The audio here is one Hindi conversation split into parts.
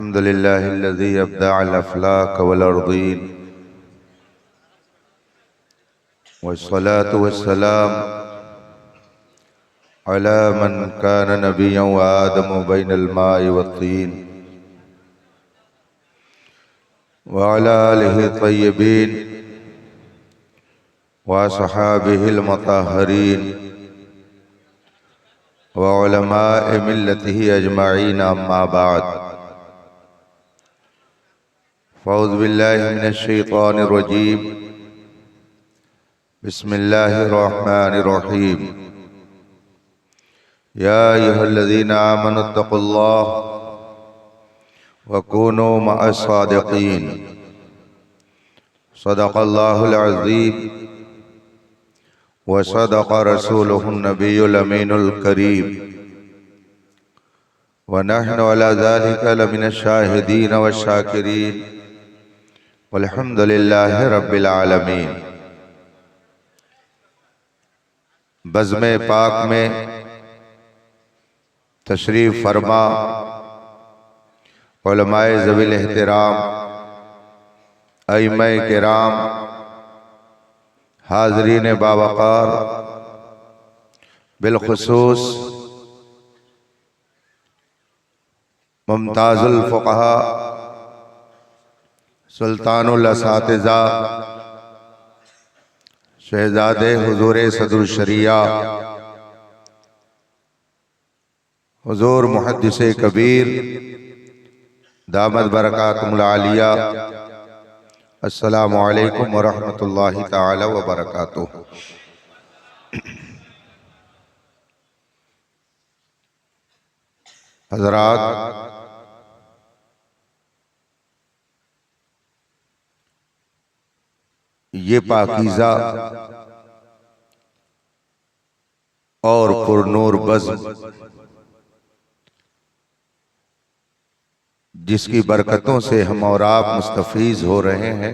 अल्हम्दुलिल्लाहिल्लज़ी अब्दअल अफ़लाक वल अर्दीन वस्सलातु वस्सलाम अला मन कान नबिय्यन व आदम बैनल माइ वत्तीन व अला आलिहि तय्यबीन व असहाबिहिल मुतहहरीन व उलमाए मिल्लतिहि अजमईन अम्मा बाद फ़ौज़ बिल्लाहि मिनश शैतानिर रजीम बिस्मिल्लाहिर रहमानिर रहीम या अय्युहल्लज़ीना आमनुत्तक़ुल्लाह व कूनू मअस सादिक़ीन सदक़ल्लाहुल अज़ीम व सदक़ रसूलुहुन नबियुल अमीनुल करीम व नहनु अला ज़ालिका लमिनश शाहिदीन व शाकिरीन वल्हम्दुलिल्लाहि रब्बिल आलमीन। बज़्म पाक में तशरीफ़ फरमा उलमाए ज़वील एहतराम, अइम्माए किराम, हाज़रीन बावक़ार, बिलख़ुसूस मुमताज़ुल फ़ुक़हा, सुल्तानुल असातिज़ा, शहज़ादे हुज़ूर सदरुल शरिया हुज़ूर मुहद्दिस कबीर दामद बरकातुहुल आलिया, अस्सलामु अलैकुम व रहमतुल्लाहि तआला व बरकातुहू। हज़रात, ये पाकीज़ा और पुरनूर बज़्म जिसकी बरकतों से हम और आप मुस्तफ़ीज़ हो रहे हैं,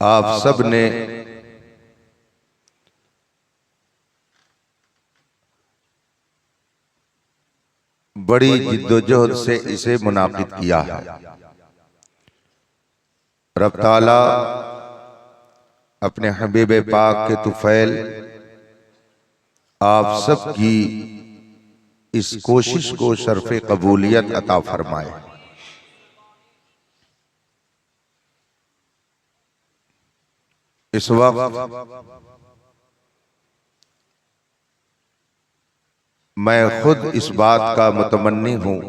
आप सब ने बड़ी जिद्दोजहद से इसे मुनाकिद किया है। रब ताला अपने हबीब पाक के तुफ़ैल आप सब की इस कोशिश को शर्फ़े कबूलियत अता फरमाए। इस वक्त मैं खुद इस बात का मुतमन्नी हूं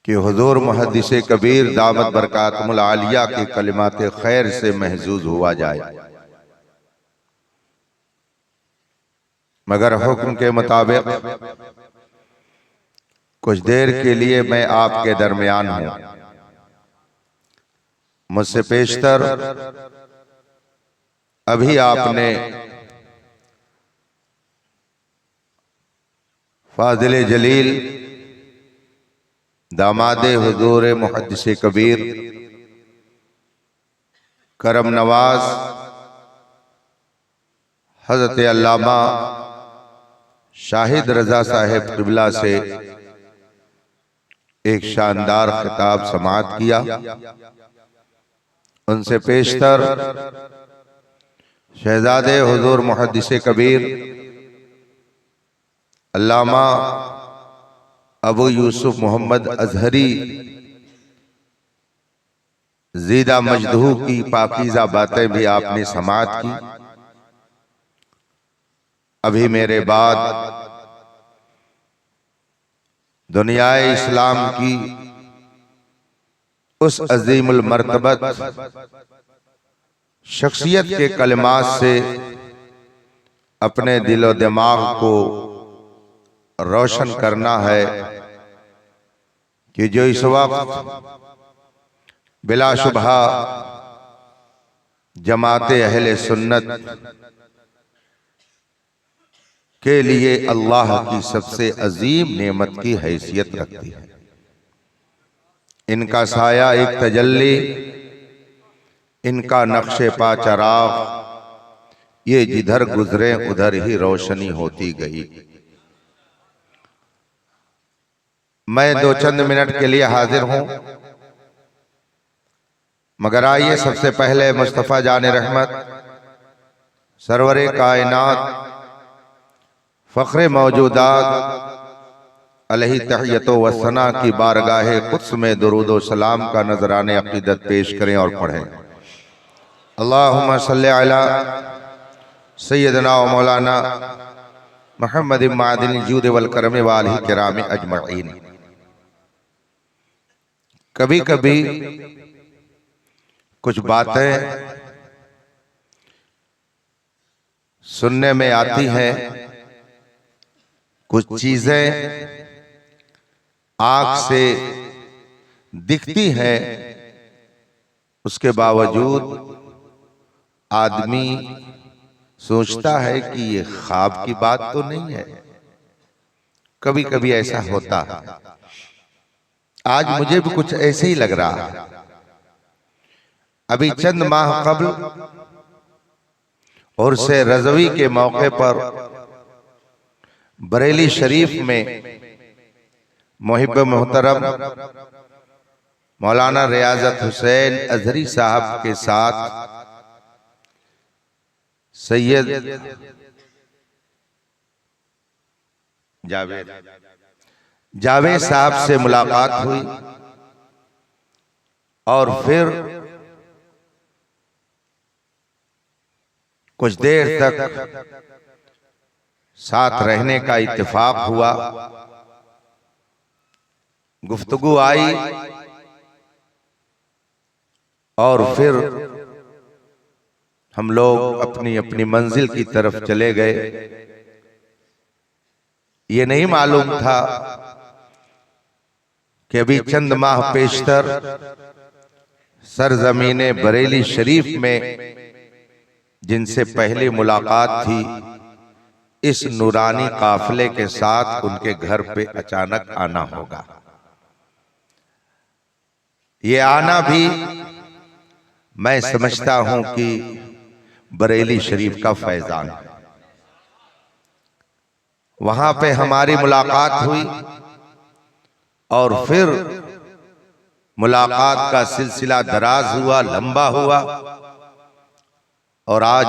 कि हुज़ूर मुहद्दिस कबीर दामद बरकातुहुल आलिया के कलिमात खैर से महजूज हुआ जाए, मगर हुक्म के मुताबिक कुछ देर के लिए मैं आपके दरमियान हूं। मुझसे पेशतर अभी आपने फाज़िल जलील दामादे हुज़ूर मुहद्दिस कबीर करम नवाज हज़रत अल्लामा शाहिद रज़ा साहिब क़िबला से एक शानदार खिताब समाअत किया। उनसे पेशतर शहज़ादे हुज़ूर मुहद्दिस कबीर अल्लामा अबू यूसुफ मोहम्मद अज़हरी ज़ीदा मजदहू की पाकीज़ा बातें भी आपने समाअत की। अभी मेरे बाद दुनियाए इस्लाम की उस अज़ीमुल मर्तबत शख्सियत के कलिमात से अपने दिलो दिमाग को रोशन करना है कि जो इस वक्त बिलाशुबहा जमाते अहले सुन्नत के लिए अल्लाह की सबसे अजीम नेमत की हैसियत रखती है। इनका साया एक तजल्ली, इनका नक्शे पा चराग ये जिधर गुजरे उधर ही रोशनी होती गई। मैं दो चंद मिनट के लिए हाजिर हूं, मगर आइए सबसे पहले मुस्तफ़ा जाने रहमत सरवरे कायनात फ़ख्रे मौजूदात अलैहि तहियतो व सना की बारगाहे कुद्स में दुरूद व सलाम का नजराने अक़ीदत पेश करें और पढ़ें। अल्लाहुम्मा सल्लि अला सय्यदना व मौलाना मुहम्मद मादिन जूद वल करम व आलिहि किराम अजमईन। कभी कभी कुछ बातें सुनने में आती हैं, कुछ चीजें आँख से दिखती हैं, उसके बावजूद आदमी सोचता है कि ये ख्वाब की बात तो नहीं है। कभी कभी ऐसा होता है। आज मुझे भी कुछ ऐसे ही लग रहा है। अभी चंद माह कबल और से रज़वी के मौके पर बरेली शरीफ में मुहिब मोहतरम मौलाना रियाजत हुसैन अजहरी साहब के साथ सैयद जावेद साहब से मुलाकात हुई और फिर कुछ देर तक साथ रहने का इत्तेफाक हुआ, गुफ्तगू आई और फिर हम लोग अपनी अपनी मंजिल की तरफ चले गए। ये नहीं मालूम था कि अभी चंद माह पेशतर सरजमीने बरेली शरीफ में जिनसे पहली मुलाकात थी, इस नूरानी काफिले के साथ उनके घर पे अचानक आना होगा। ये आना भी मैं समझता हूं कि बरेली शरीफ का फैजान है। वहां पे हमारी मुलाकात हुई और फिर मुलाकात का सिलसिला दराज हुआ, लंबा हुआ और आज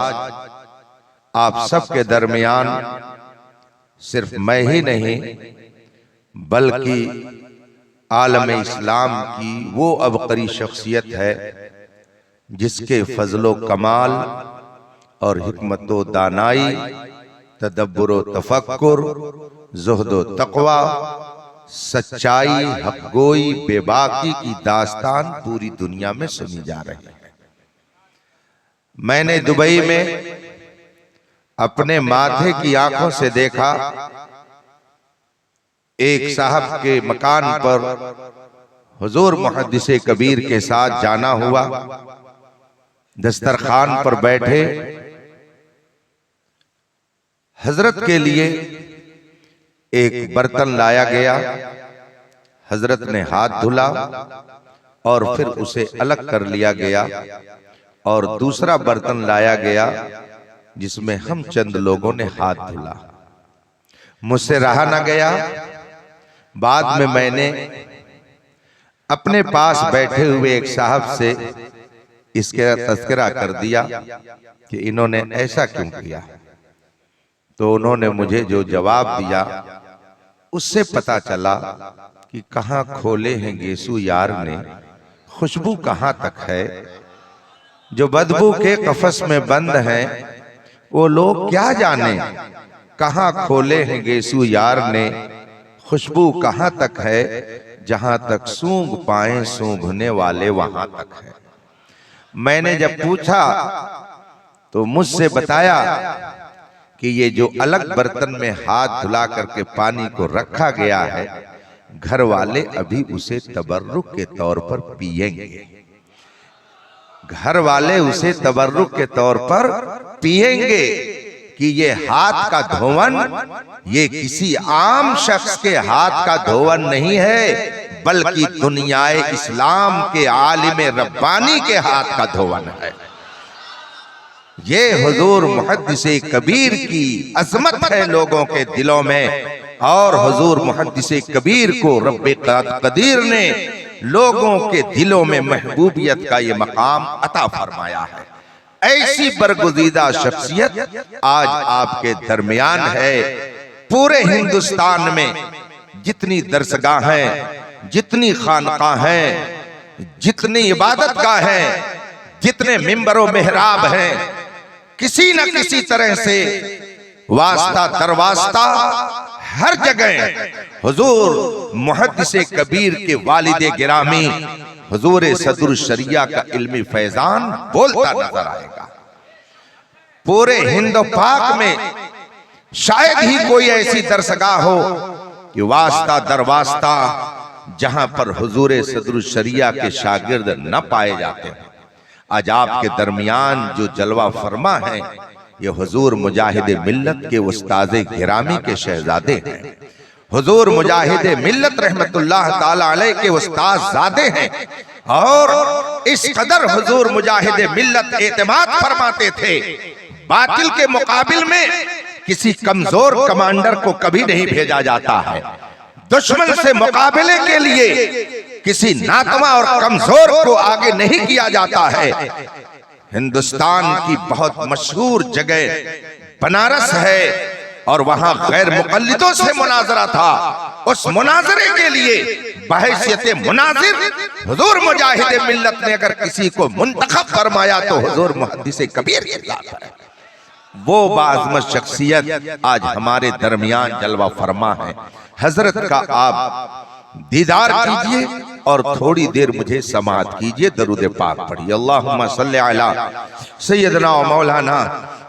आप सबके दरमियान सिर्फ मैं ही नहीं बल्कि आलम इस्लाम की वो अबकरी शख्सियत है जिसके फजलो कमाल और हिकमतो दानाई, तदब्बुरो तफक्कुर, ज़ुहदो तक़वा, सच्चाई, हक़गोई, बेबाकी की दास्तान पूरी दुनिया में सुनी जा रही है। मैंने दुबई में अपने माथे की आंखों से देखा, एक साहब के मकान पर हुजूर मुहद्दिसे कबीर के साथ जाना हुआ। दस्तरखान पर बैठे हजरत के लिए एक बर्तन लाया गया। हजरत ने हाथ धुला और फिर उसे अलग कर लिया गया और दूसरा बर्तन लाया गया जिसमें हम चंद लोगों ने हाथ धुला। मुझसे रहा न गया। बाद में मैंने अपने पास बैठे हुए एक साहब से इसका तज़किरा कर दिया कि इन्होंने ऐसा क्यों किया। तो उन्होंने मुझे जो जवाब दिया उससे पता चला कि कहाँ खोले हैं गेसू यार ने, खुशबू कहाँ तक है। जो बदबू के कफस में बंद हैं वो लोग क्या जाने, कहाँ खोले हैं गेसू यार ने, खुशबू कहाँ तक है। जहां तक सूंघ पाए सूंघने वाले वहां तक है। मैंने जब पूछा तो मुझसे बताया कि ये जो अलग बर्तन में हाथ धुला करके पानी को रखा गया है, घर वाले अभी उसे तबर्रुक के तौर पर पिएंगे। घर वाले उसे तबर्रुक के तौर पर पिएंगे कि ये हाथ का धोवन ये किसी आम शख्स के हाथ का धोवन नहीं है, बल्कि दुनियाए इस्लाम के आलिम रब्बानी के हाथ का धोवन है। ये हुजूर मुहद्दिसे कबीर की अजमत है लोगों के दिलों में, और हुजूर मुहद्दिसे कबीर को रब्बे कदीर ने लोगों के दिलों में महबूबियत का ये मकाम अता फरमाया है। ऐसी बरगुज़ीदा शख्सियत आज आपके दरमियान है। पूरे हिंदुस्तान में जितनी दरसगाहें, जितनी खानकाहें, जितनी इबादतगाह हैं, जितने मिंबर व मेहराब हैं, किसी न किसी तरह से वास्ता दरवास्ता हर जगह हुजूर मुहद्दिसे कबीर के वालिदे गिरामी हुजूर सदरुल शरिया का इल्मी फैजान बोलता नजर आएगा। पूरे हिंद पाक में शायद ही कोई ऐसी दरसगाह हो कि वास्ता दरवास्ता जहां पर हुजूर सदरुल शरिया के शागिर्द न पाए जाते हैं। आज आपके दरमियान जो जलवा फरमा है, ये हुजूर मुजाहिद मिल्लत के उस्ताज़े गिरामी के शहजादे हैं। हुजूर मुजाहिद मिल्लत रहमतुल्लाह ताला अलैह के उस्ताद ज़ादे हैं, और इस कदर हुजूर मुजाहिद मिल्लत एतमाद फरमाते थे, बातिल के मुकाबिल में किसी कमजोर कमांडर को कभी नहीं भेजा जाता है। दुश्मन से मुकाबले के लिए किसी नातवा और कमजोर को आगे नहीं किया जाता है। हिंदुस्तान की बहुत मशहूर जगह बनारस है, और वहां गैर मुक़ल्लिदों से मुनाजरा था। उस मुनाजरे के लिए बहैसियत मुनाजिर हुजूर मुजाहिद मिल्लत ने अगर किसी को मुंतखब फरमाया तो हुजूर मुहद्दिसे कबीर की जात है। वो बाज़मत शख्सियत आज हमारे दरमियान जलवा फरमा है। हजरत का आप दीदार कीजिए और थोड़ी देर मुझे समाअत कीजिए, दरूद पाक पढ़िए। अल्लाहुम्मा सल्ली अला सय्यदना व मौलाना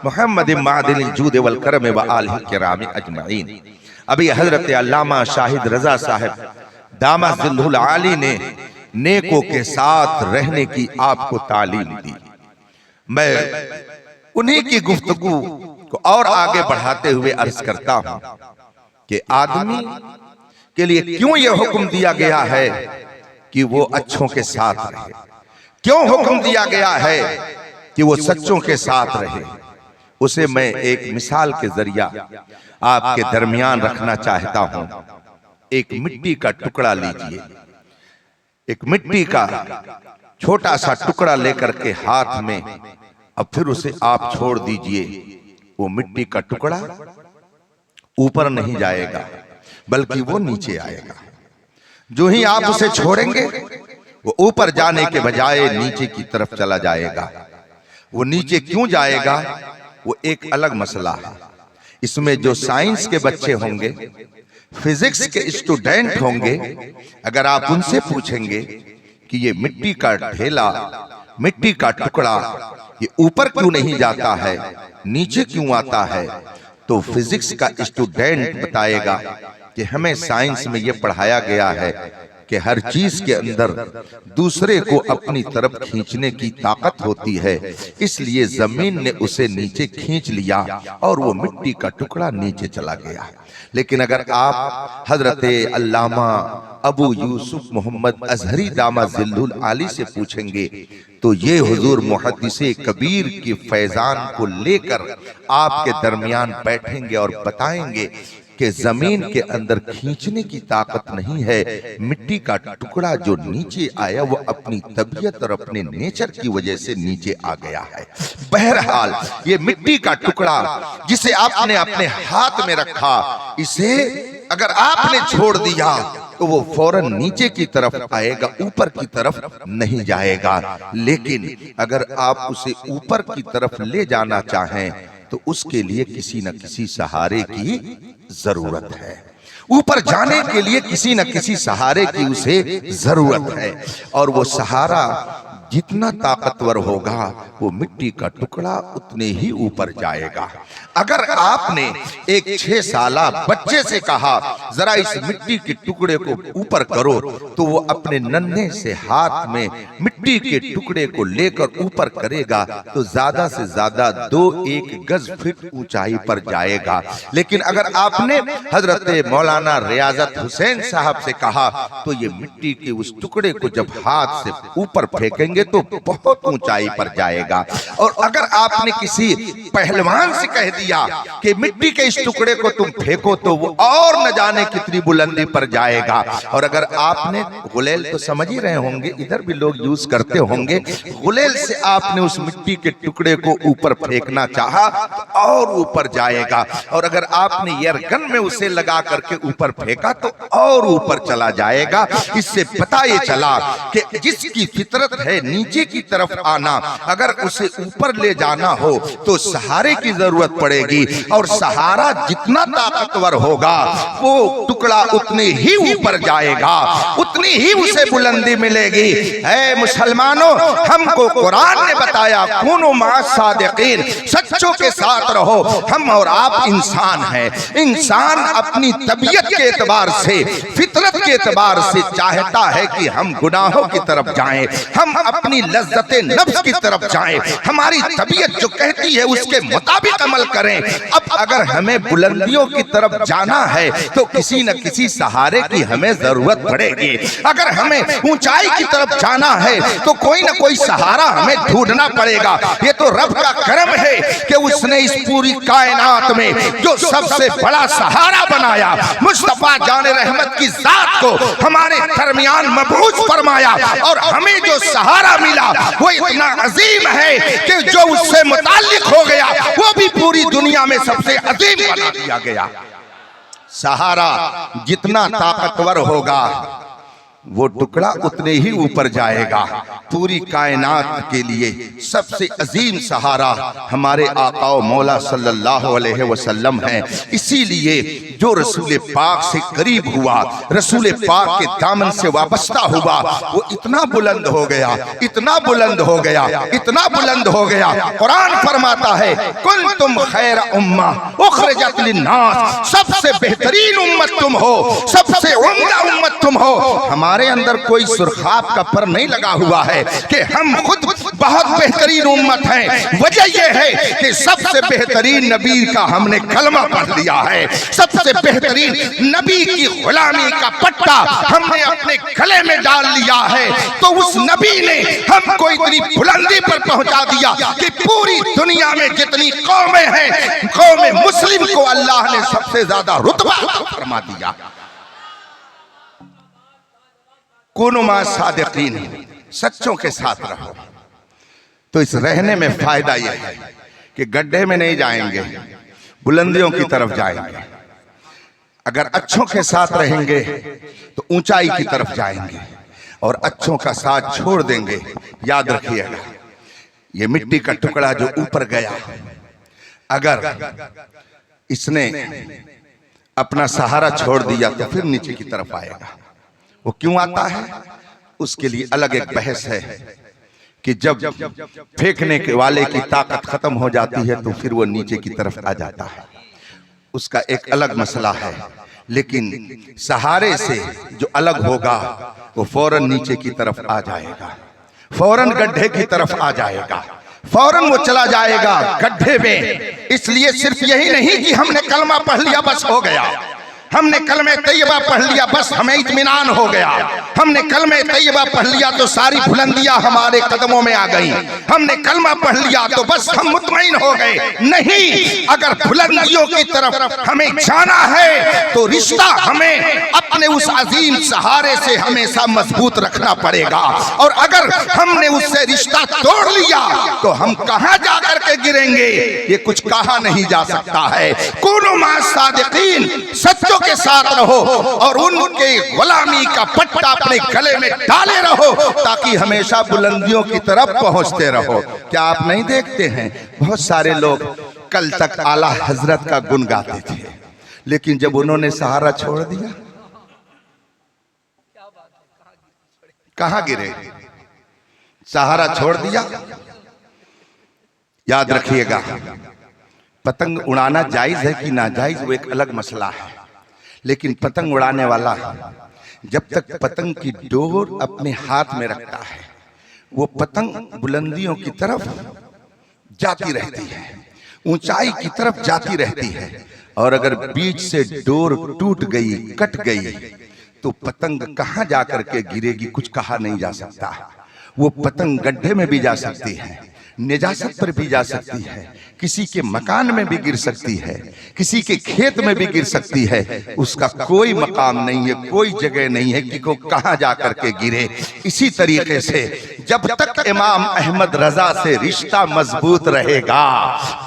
मुहम्मद मादिल जूद वल करम व आलिहि किराम अजमईन। अभी हजरत अल्लामा शाहिद रजा साहब दामद ज़िल्लुल आली ने नेकों के साथ रहने की आपको तालीम दी। मैं उन्हीं की गुफ्तगू को और आगे बढ़ाते हुए अर्ज करता हूं कि आदमी के लिए क्यों यह हुक्म दिया गया है कि वो अच्छों के साथ रहे, क्यों हुक्म दिया गया है कि वो सच्चों के साथ रहे, उसे मैं एक मिसाल के जरिया आपके दरमियान रखना चाहता हूं। एक मिट्टी का टुकड़ा लीजिए, एक मिट्टी का छोटा सा टुकड़ा लेकर के हाथ में, अब फिर उसे आप छोड़ दीजिए। वो मिट्टी का टुकड़ा ऊपर नहीं जाएगा बल्कि वो नीचे आएगा। जो ही आप उसे छोड़ेंगे वो ऊपर जाने के बजाय नीचे की तरफ चला जाएगा। वो नीचे क्यों जाएगा, वो एक अलग मसला है। इसमें जो साइंस के बच्चे होंगे, फिजिक्स के स्टूडेंट होंगे, अगर आप उनसे पूछेंगे कि ये मिट्टी का ढेला, मिट्टी का टुकड़ा ये ऊपर क्यों नहीं जाता है, नीचे क्यों आता है, तो फिजिक्स का स्टूडेंट बताएगा कि हमें साइंस में यह पढ़ाया गया है कि हर चीज के अंदर दूसरे को अपनी तरफ खींचने की ताकत होती है, इसलिए जमीन ने उसे नीचे खींच लिया और वो मिट्टी का टुकड़ा नीचे चला गया। लेकिन अगर आप हजरत अल्लामा अबू यूसुफ मोहम्मद अजहरी दामा ज़िल्लुल आली से पूछेंगे तो ये हुजूर मुहद्दिसे कबीर के फैजान को लेकर आपके दरमियान बैठेंगे और बताएंगे कि जमीन के अंदर खींचने की ताकत नहीं है, मिट्टी का टुकड़ा जो नीचे आया वो अपनी तबीयत और अपने नेचर की वजह से नीचे आ गया है। बहरहाल ये मिट्टी का टुकड़ा जिसे आपने अपने हाथ में रखा, इसे अगर आपने छोड़ दिया तो वो फौरन नीचे की तरफ आएगा, ऊपर की तरफ नहीं जाएगा। लेकिन अगर आप उसे ऊपर की तरफ ले जाना चाहें तो उसके लिए किसी न किसी सहारे की जरूरत है। ऊपर जाने के लिए किसी न किसी सहारे की उसे जरूरत है, और वो सहारा जितना ताकतवर होगा वो मिट्टी का टुकड़ा उतने ही ऊपर जाएगा। अगर आपने एक 6 साला बच्चे से कहा जरा इस मिट्टी के टुकड़े को ऊपर करो, तो वो अपने नन्हे से हाथ में मिट्टी के टुकड़े को लेकर ऊपर करेगा तो ज्यादा से ज्यादा 2-1 गज फीट ऊंचाई पर जाएगा। लेकिन अगर आपने हजरत मौलाना रियाजत हुसैन साहब से कहा तो ये मिट्टी के उस टुकड़े को जब हाथ से ऊपर फेंकेंगे पहुंचेंगे तो बहुत ऊंचाई पर जाएगा। और अगर आपने किसी पहलवान से कह दिया कि मिट्टी के इस टुकड़े को तुम फेंको तो वो और न जाने कितनी बुलंदी पर जाएगा। और अगर आपने गुलेल तो समझ ही रहे होंगे, इधर भी लोग यूज करते होंगे, गुलेल से आपने उस मिट्टी के टुकड़े को ऊपर फेंकना चाहा तो और ऊपर जाएगा। और अगर आपने एयरगन में उसे लगा करके ऊपर फेंका तो और ऊपर चला जाएगा। इससे पता ये चला कि जिसकी फितरत है नीचे की तरफ आना, अगर उसे ऊपर ले जाना हो तो सहारे की जरूरत पड़ेगी। और सहारा जितना ताकतवर होगा वो टुकड़ा उतने ही ऊपर जाएगा, उतनी ही उसे बुलंदी मिलेगी। ऐ मुसलमानों, हमको कुरान ने बताया कुनो मा सादिकीन, सच्चों के साथ रहो। हम और आप इंसान हैं। इंसान अपनी तबीयत के एतबार से, फितरत के एतबार से चाहता है कि हम गुनाहों की तरफ जाएं, हम अपनी लज्जते नफ्स की तरफ जाएं, हमारी तबीयत जो कहती है उसके मुताबिक अमल करें। अब अगर हमें बुलंदियों की तरफ जाना है तो किसी न किसी सहारे की हमें जरूरत पड़ेगी। अगर हमें ऊंचाई की तरफ जाना है तो कोई न कोई सहारा हमें ढूंढना पड़ेगा। ये तो रब का करम है कि उसने इस पूरी कायनात में जो सबसे बड़ा सहारा बनाया, मुस्तफा जाने रहमत की जात को हमारे दरमियान मबूस फरमाया। और हमें जो सहारा मिला वो इतना अजीम है कि जो उससे मुताल्लिक हो गया वो भी पूरी दुनिया में सबसे अजीम बना दिया गया। सहारा जितना ताकतवर होगा वो टुकड़ा उतने ही ऊपर जाएगा। पूरी कायनात के लिए सबसे अजीम सहारा हमारे आका मौला सल्लल्लाहु अलैहि वसल्लम है। इसीलिए जो रसूल पाक से करीब हुआ, रसूल पाक के दामन से वाबस्ता हुआ, वो इतना बुलंद हो गया, इतना बुलंद हो गया, इतना बुलंद हो गया। कुरान फरमाता है कुंतुम खैर उम्मा उखरिजत लिन्नास, सबसे बेहतरीन उम्मत तुम हो, सबसे उम्दा उम्मत तुम हो। हमारे अंदर कोई सुर्खाब का पर नहीं लगा हुआ है कि हम खुद बहुत बेहतरीन उम्मत हैं। वजह यह है कि सबसे बेहतरीन नबी का हमने कलमा पढ़ लिया है, सबसे बेहतरीन नबी की गुलामी का पट्टा हमने अपने गले में डाल लिया है। तो उस नबी ने हमको इतनी बुलंदी पर पहुंचा दिया कि पूरी दुनिया में जितनी कौमें हैं, कौमे मुस्लिम को अल्लाह ने सबसे ज्यादा रुतबा फरमा दिया। कुनो मा सादिकीन, सच्चों के साथ रहो। तो इस रहने में फायदा यह है कि गड्ढे में नहीं जाएंगे, बुलंदियों की तरफ जाएंगे। अगर अच्छों के साथ रहेंगे तो ऊंचाई की तरफ जाएंगे, और अच्छों का साथ छोड़ देंगे। याद रखिएगा, ये मिट्टी का टुकड़ा जो ऊपर गया, अगर इसने अपना सहारा छोड़ दिया तो फिर नीचे की तरफ आएगा। वो क्यों आता है उसके लिए अलग एक बहस है कि जब फेंकने के वाले की ताकत खत्म हो जाती है तो फिर वो नीचे की तरफ आ जाता है, उसका एक अलग मसला है। लेकिन सहारे से जो अलग होगा वो फौरन नीचे की तरफ आ जाएगा, फौरन गड्ढे की तरफ आ जाएगा, फौरन वो चला जाएगा गड्ढे में। इसलिए सिर्फ यही नहीं कि हमने कलमा पढ़ लिया बस हो गया, हमने कलमे तैयबा पढ़ लिया बस हमें इत्मीनान हो गया, हमने कलमे तैयबा पढ़ लिया तो सारी बुलंदियां हमारे कदमों में आ गई, हमने कलमा पढ़ लिया तो बस हम मुतमईन हो गए। नहीं, अगर बुलंदियों की तरफ हमें जाना है तो रिश्ता हमें अपने उस अजीम सहारे से हमेशा मजबूत रखना पड़ेगा। और अगर हमने उससे रिश्ता तोड़ लिया तो हम कहां जाकर के गिरेंगे ये कुछ कहा नहीं जा सकता है। कुनो मा सादिकीन, सच्चों के साथ रहो और उनके गुलामी का पट्टा अपने गले में डाले रहो ताकि हमेशा बुलंदियों की तरफ पहुंचते रहो। क्या आप नहीं देखते हैं बहुत सारे लोग कल तक आला हजरत का गुण गाते थे, लेकिन जब उन्होंने सहारा छोड़ दिया कहां गिरे? सहारा छोड़ दिया। याद रखिएगा, पतंग उड़ाना जायज है कि नाजायज वो एक अलग मसला है, लेकिन पतंग उड़ाने वाला जब तक पतंग की डोर अपने हाथ में रखता है वो पतंग बुलंदियों की तरफ जाती रहती है, ऊंचाई की तरफ जाती रहती है। और अगर बीच से डोर टूट गई, कट गई, तो पतंग कहां जाकर के गिरेगी कुछ कहा नहीं जा सकता। वो पतंग गड्ढे में भी जा सकती है, निजासत पर भी जा सकती है, किसी के मकान में भी गिर सकती है, किसी के खेत में भी गिर सकती है। उसका कोई मकाम नहीं है, कोई जगह नहीं है कि को कहां जाकर के गिरे। इसी तरीके से जब तक इमाम अहमद रजा से रिश्ता मजबूत रहेगा,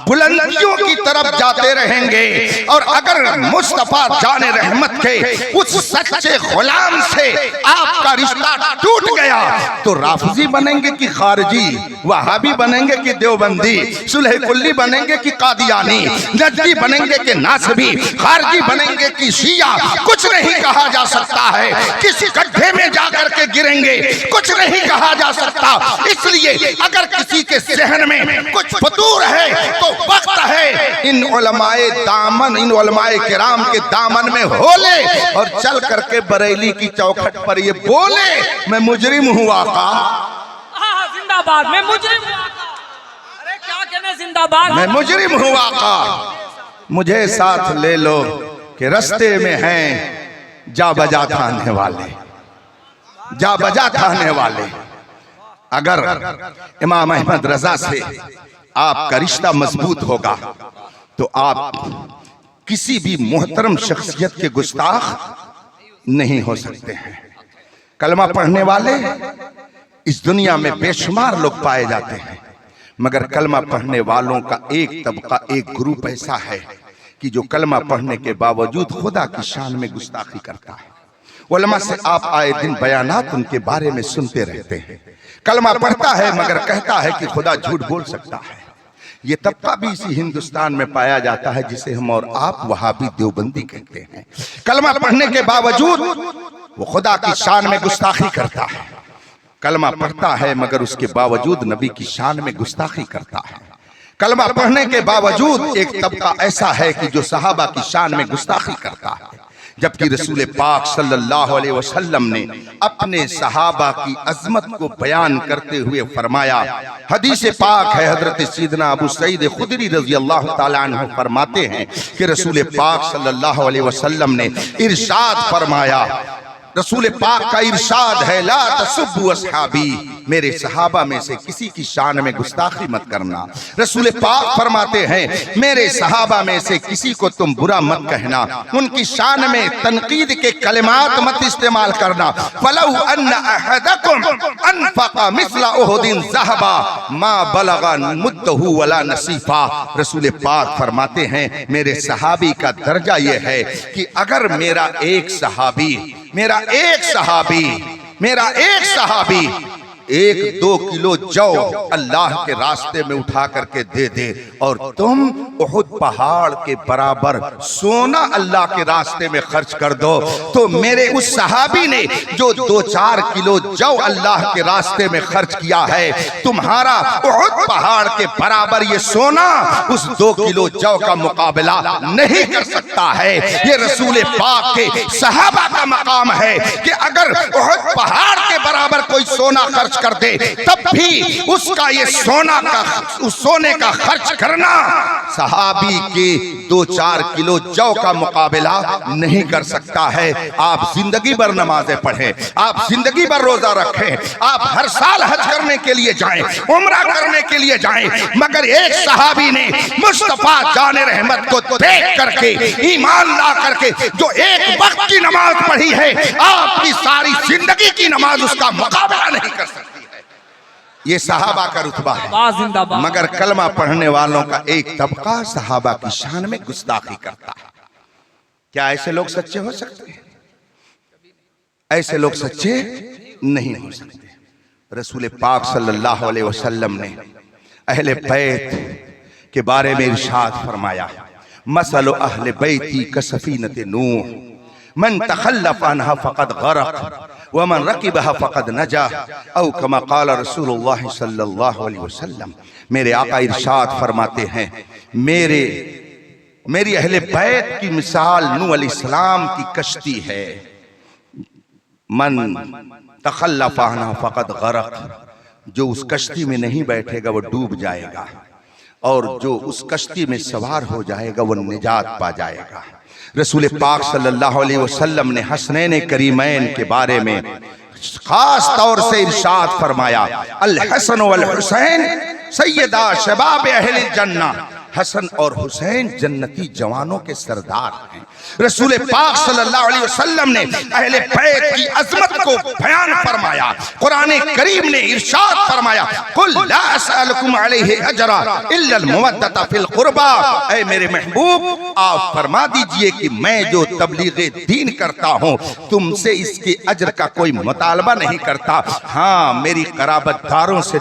बुलंदियों की तरफ जाते रहेंगे। और अगर मुस्तफा जाने रहमत के उस सच्चे गुलाम से आपका रिश्ता टूट गया तो राफिजी बनेंगे कि खारजी, वहाबी बनेंगे कि देवबंदी, सुलह कुल्ली बनेंगे कि कादियानी, नजदी बनेंगे कि नासबी, खारजी बनेंगे कि शिया, कुछ नहीं कहा जा सकता है। किसी गड्ढे में जाकर के गिरेंगे, कुछ नहीं कहा जा सकता। इसलिए अगर किसी के सहन में कुछ फतूर है तो वक्त है इन उलमाए दामन, इन उलमाए किराम के दामन में हो ले और चल करके बरेली की चौखट पर ये बोले, मैं मुजरिम हूँ आका। जिंदाबाद, मैं मुजरिम हूँ आका। अरे क्या कहने जिंदाबाद, मैं मुजरिम हूँ आका, मुझे साथ ले लो कि रास्ते में हैं जा बजा थाने वाले, जा बजा थाने वाले। अगर इमाम अहमद रजा से आपका रिश्ता मजबूत होगा तो आप किसी भी मोहतरम शख्सियत के गुस्ताख नहीं हो सकते हैं। कलमा पढ़ने वाले इस दुनिया में बेशुमार लोग पाए जाते हैं, मगर कलमा पढ़ने वालों का एक तबका, एक ग्रुप ऐसा है कि जो कलमा पढ़ने के बावजूद खुदा की शान में गुस्ताखी करता है। उलमा से आप आए दिन बयानात उनके बारे में सुनते रहते हैं। कलमा पढ़ता है मगर कहता है कि खुदा झूठ बोल सकता है। ये तबका भी इसी हिंदुस्तान में पाया जाता है जिसे हम और आप वहाबी देवबंदी कहते हैं। कलमा पढ़ने के बावजूद वो खुदा की शान में गुस्ताखी करता है। कलमा पढ़ता है मगर उसके बावजूद नबी की शान में गुस्ताखी करता है। कलमा पढ़ने के बावजूद एक तबका ऐसा है कि जो सहाबा की शान में गुस्ताखी करता है, जबकि रसूल पाक सल्लल्लाहु अलैहि वसल्लम ने अपने सहाबा की अजमत को बयान करते हुए फरमाया। हदीस पाक है, हजरत सैयदना अबू सईद खुदरी रज़ी अल्लाह ताला अन्हु फरमाते हैं कि रसूल पाक सल्लल्लाहु अलैहि वसल्लम ने इरशाद फरमाया, रसूल पाक का इरशाद है, ला तसुब्बु अस्हाबी, मेरे सहाबा में से किसी की शान में गुस्ताखी मत करना। रसूल पाक फरमाते हैं, मेरे सहाबा में से किसी को तुम बुरा मत कहना, उनकी शान में तनकीद के कलिमात मत इस्तेमाल करना। फलौ अन्ना अहदकुम अनफक़ा मिस्ला उहुदिन ज़हबा मा बलगा मुद्दहु वला नसीफा। रसूल पाक फरमाते हैं, मेरे सहाबी का दर्जा यह है कि अगर मेरा एक सहाबी 1-2 किलो जौ अल्लाह के रास्ते में उठा करके दे दे और तुम उहुद पहाड़ के बराबर सोना अल्लाह के रास्ते में खर्च कर दो, तो मेरे उस सहाबी ने जो 2-4 किलो जौ अल्लाह के रास्ते में खर्च किया है, तुम्हारा उहुद पहाड़ के बराबर ये सोना उस 2 किलो जौ का मुकाबला नहीं कर सकता है। ये रसूल पाक के सहाबा का मकाम है कि अगर उहुद पहाड़ के बराबर कोई सोना खर्च कर दे तब भी उसका ये उस सोने का खर्च करना सहाबी के 2-4 किलो जौ का मुकाबला नहीं कर सकता है। आप जिंदगी भर नमाजें पढ़ें, आप जिंदगी भर रोजा रखें, आप हर साल हज करने के लिए जाएं, उम्रा करने के लिए जाएं, मगर एक सहाबी ने मुस्तफा जाने रहमत को देख करके, ईमान ला करके जो एक वक्त की नमाज पढ़ी है, आपकी सारी जिंदगी की नमाज उसका मुकाबला नहीं कर सकती है। ये सहाबा का रुतबा है। मगर कलमा पढ़ने वालों का एक तबका सहाबा की शान में गुस्ताखी करता है। क्या ऐसे लोग सच्चे हो सकते हैं? ऐसे लोग सच्चे नहीं हो सकते। रसूल पाक सल्लल्लाहु अलैहि वसल्लम ने अहले बैत के बारे में इरशाद फरमाया, मसलु अहले बैती कसफीनत नूह मन तखल्लफ अन्हा फक़द गरक़ व मन रकिबहा फक़द नजा औ कमा क़ाल रसूलुल्लाह सल्लल्लाहु अलैहि वसल्लम। मेरे आका इरशाद फरमाते हैं, मेरी अहले बैत की मिसाल नूह अलैहिस्सलाम की कश्ती है। मन तखल्लफ अन्हा फक़द गरक़, जो उस कश्ती में नहीं बैठेगा वो डूब जाएगा, और जो उस कश्ती में सवार हो जाएगा वो निजात पा जाएगा। रसूल पाक सल्लल्लाहु अलैहि वसल्लम ने हसनैन करीमैन के बारे में खास तौर से इरशाद फरमाया, अल हसन वल हुसैन सैयदा शबाब अहल जन्ना, हसन और हुसैन जन्नती जवानों के सरदार हैं। रसूल पाक सल्लल्लाहु अलैहि वसल्लम ने अहले बैत की अजमत को बयान फरमाया। कुरान करीम ने इरशाद फरमाया, कुल ला असअलुकुम अलैहि अजरा इल्ला अल मवद्दता फिल कुर्बा, ऐ मेरे महबूब आप फरमा दीजिए कि मैं जो तबलीगे दीन करता हूँ तुमसे इसके अजर का कोई मुतालबा नहीं करता। हाँ, मेरी कराबतदारों से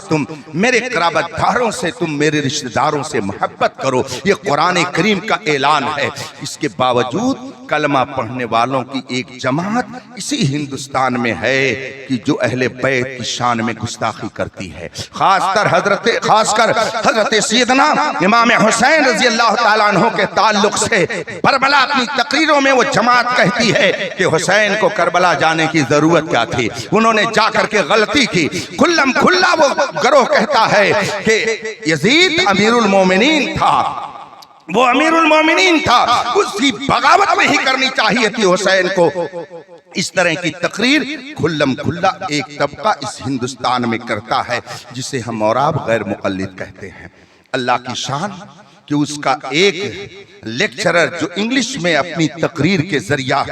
तुम मेरे रिश्तेदारों से मोहब्बत करो, ये कुरान करीम का ऐलान है। इसके बावजूद कलमा पढ़ने वालों की एक जमात इसी हिंदुस्तान में है कि जो अहले बैत की शान में गुस्ताखी करती है। खासकर हजरत सैयदना इमाम हुसैन रजी अल्लाह ताला अन्हु के ताल्लुक से करबला अपनी तकरीरों में वो जमात कहती है कि हुसैन को करबला जाने की जरूरत क्या थी, उन्होंने जाकर के गलती की। खुल्लम खुल्ला वो गरोह कहता है कि यजीद अमीरुल मोमिनीन था, वो अमीरुल मोमिनीन था, उसकी बगावत नहीं करनी चाहिए थी हुसैन को। इस तरह की तकरीर खुल्लम खुल्ला एक तबका इस हिंदुस्तान में करता है जिसे हम और आप गैर मुक़ल्लिद कहते हैं। अल्लाह की शान कि उसका एक लेक्चरर जो इंग्लिश में अपनी तकरीर के जरिया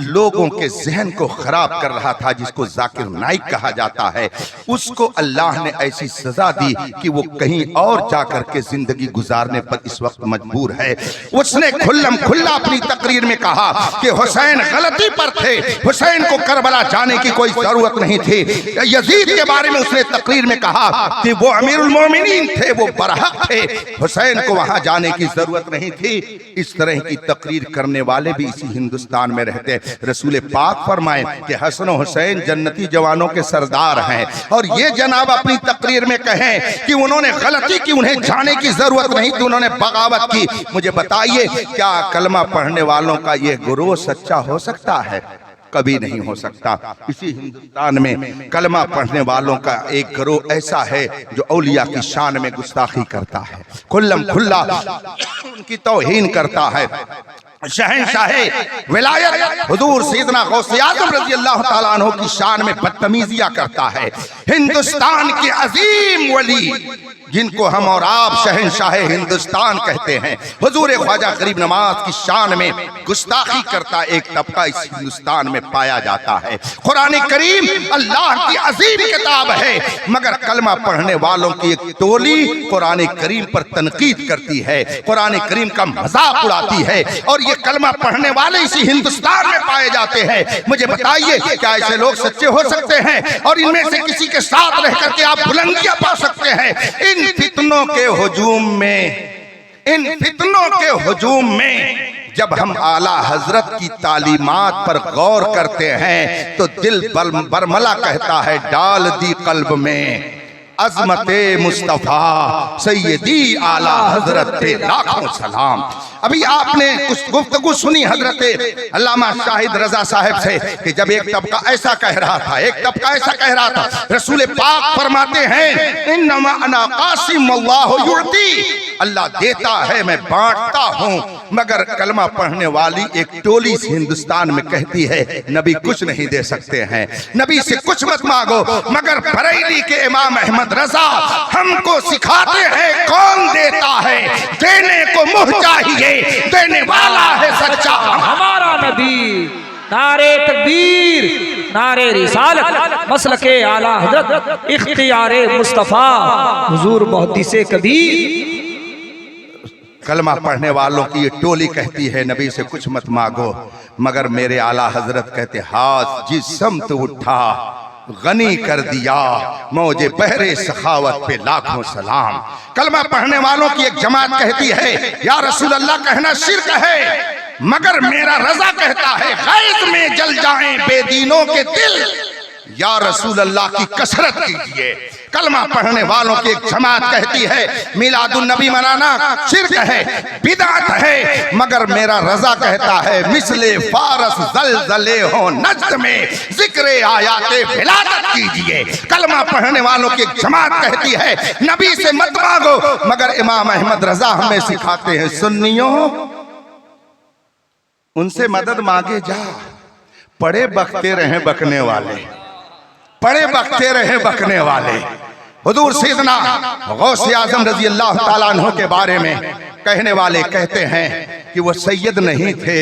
लोगों के जहन को खराब कर रहा था, जिसको जाकिर नाइक कहा जाता है, उसको अल्लाह ने ऐसी सजा दी कि वो कहीं और जाकर के जिंदगी गुजारने पर इस वक्त मजबूर है। उसने खुल्लम खुल्ला अपनी तकरीर में कहा कि हुसैन गलती पर थे, हुसैन को करबला जाने की कोई जरूरत नहीं थी। यजीद के बारे में उसने तकरीर में कहा कि वो अमीरुल मोमिनीन थे, वो बरहक थे, हुसैन को वहां जाने की जरूरत नहीं थी। इस तरह की तकरीर करने वाले भी इसी हिंदुस्तान में रहते। रसूल पाक फरमाए कि हसन हुसैन जन्नती जवानों के सरदार हैं, और ये जनाब अपनी तकरीर में कहें कि उन्होंने गलती की, उन्हें जाने की जरूरत नहीं थी, उन्होंने बगावत की। मुझे बताइए, क्या कलमा पढ़ने वालों का ये गुरूह सच्चा हो सकता है? कभी नहीं हो सकता। इसी हिंदुस्तान में कलमा पढ़ने वालों का एक गिरोह ऐसा है जो औलिया की शान में गुस्ताखी करता है, खुल्लम खुल्ला उनकी तौहीन करता है। शहंशाहे विलायत हुजूर सैयदना गौसे आज़म रज़ी अल्लाह ताला अन्हु की शान में बदतमीजियां करता है। हिंदुस्तान के अजीम वली जिनको हम और आप शहंशाहे हिंदुस्तान कहते हैं, हुजूर ख्वाजा गरीब नवाज की शान में गुस्ताखी करता एक तबका इस हिंदुस्तान में पाया जाता है। कुरान करीम अल्लाह की अजीम किताब है, मगर कलमा पढ़ने वालों की एक टोली कुरान करीम पर तनकीद करती है, कुरान करीम का मजाक उड़ाती है, और ये कलमा पढ़ने वाले इसी हिंदुस्तान में पाए जाते हैं। मुझे बताइए, क्या ऐसे लोग सच्चे हो सकते हैं और इनमें से किसी के साथ रह करके आप बुलंदियां पा सकते हैं? इन फितनों के हुजूम में जब हम आला हजरत की तालीमात पर गौर करते हैं तो दिल बरमला कहता है, डाल दी कल्ब में अज़मते मुस्तफा सैयदी आला हजरत पे लाखों सलाम। अभी आपने कुछ गुफ्तगू सुनी हजरत अल्लामा शाहिद रजा साहब से कि जब एक तबका ऐसा कह रहा था, रसूल पाक फरमाते हैं, इन्नमा अना कासिम अल्लाहु युअती, अल्लाह देता है मैं बांटता हूँ। मगर कलमा पढ़ने वाली एक टोली इस हिंदुस्तान में कहती है, नबी कुछ नहीं दे सकते हैं, नबी से कुछ मत मांगो। मगर बरेली के इमाम अहमद रजा हमको सिखाते हैं कौन देता है, देने को मुँह चाहिए, देने वाला है सच्चा हमारा नबी। नारे तकबीर, नारे रिसालत, मसलके आला हज़रत, इख्तियारे मुस्तफा हुजूर मुहद्दिसे कबीर। कलमा पढ़ने वालों की ये टोली कहती है, नबी से कुछ मत मांगो, मगर मेरे आला हजरत कहते, हाथ जिस समत उठा गनी कर दिया, मौजे बहरे सखावत पे लाखों सलाम। कलमा पढ़ने वालों की एक जमात कहती है, या रसूल अल्लाह कहना शिर्क है, मगर मेरा रजा कहता है गैज़ में जल जाएं बेदीनों के दिल, या रसूल अल्लाह की कसरत कीजिए। कलमा पढ़ने वालों की एक जमात कहती है, मिलादुन नबी मनाना शिर्क है, बिदअत है, मगर मेरा रजा कहता है मिसले फारस जलजले हो नज्द में जिक्र आयाते विलादत कीजिए। कलमा पढ़ने वालों की एक जमात कहती है, नबी से मत मांगो, मगर इमाम अहमद रजा हमें सिखाते हैं, सुन्नियों उनसे मदद मांगे जा, पड़े बकते रहे बकने वाले। पड़े बकते रहे बकने वाले। हुजूर सैयदना गौसे आजम रजी अल्लाह ताला अन्हु के बारे में कहने वाले कहते हैं कि वो सैयद नहीं थे,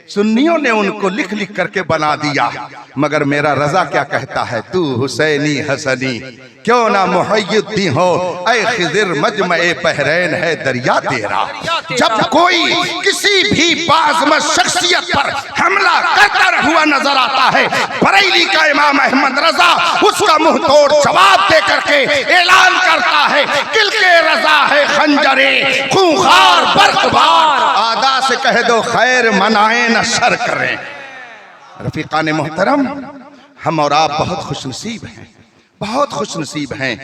सुन्नियों ने उनको लिख लिख करके बना दिया। मगर मेरा रजा क्या कहता है, तू हुसैनी हसनी क्यों ना मुहय्यिद्दीन हो, ऐ खिज़िर मजमए बहरैन है दरिया तेरा। जब कोई किसी भी बाज़मत शख्सियत पर हमला करता हुआ नजर आता है, बरेली का इमाम अहमद रजा उसका मुंह तोड़ जवाब दे करके ऐलान करता है, किल के रजा है खंजरे खूंखार बर्कबार, आदा से कह दो खैर मनाए न शर करें। रफीकान मोहतरम, हम और आप बहुत खुशनसीब हैं, बहुत खुशनसीब हैं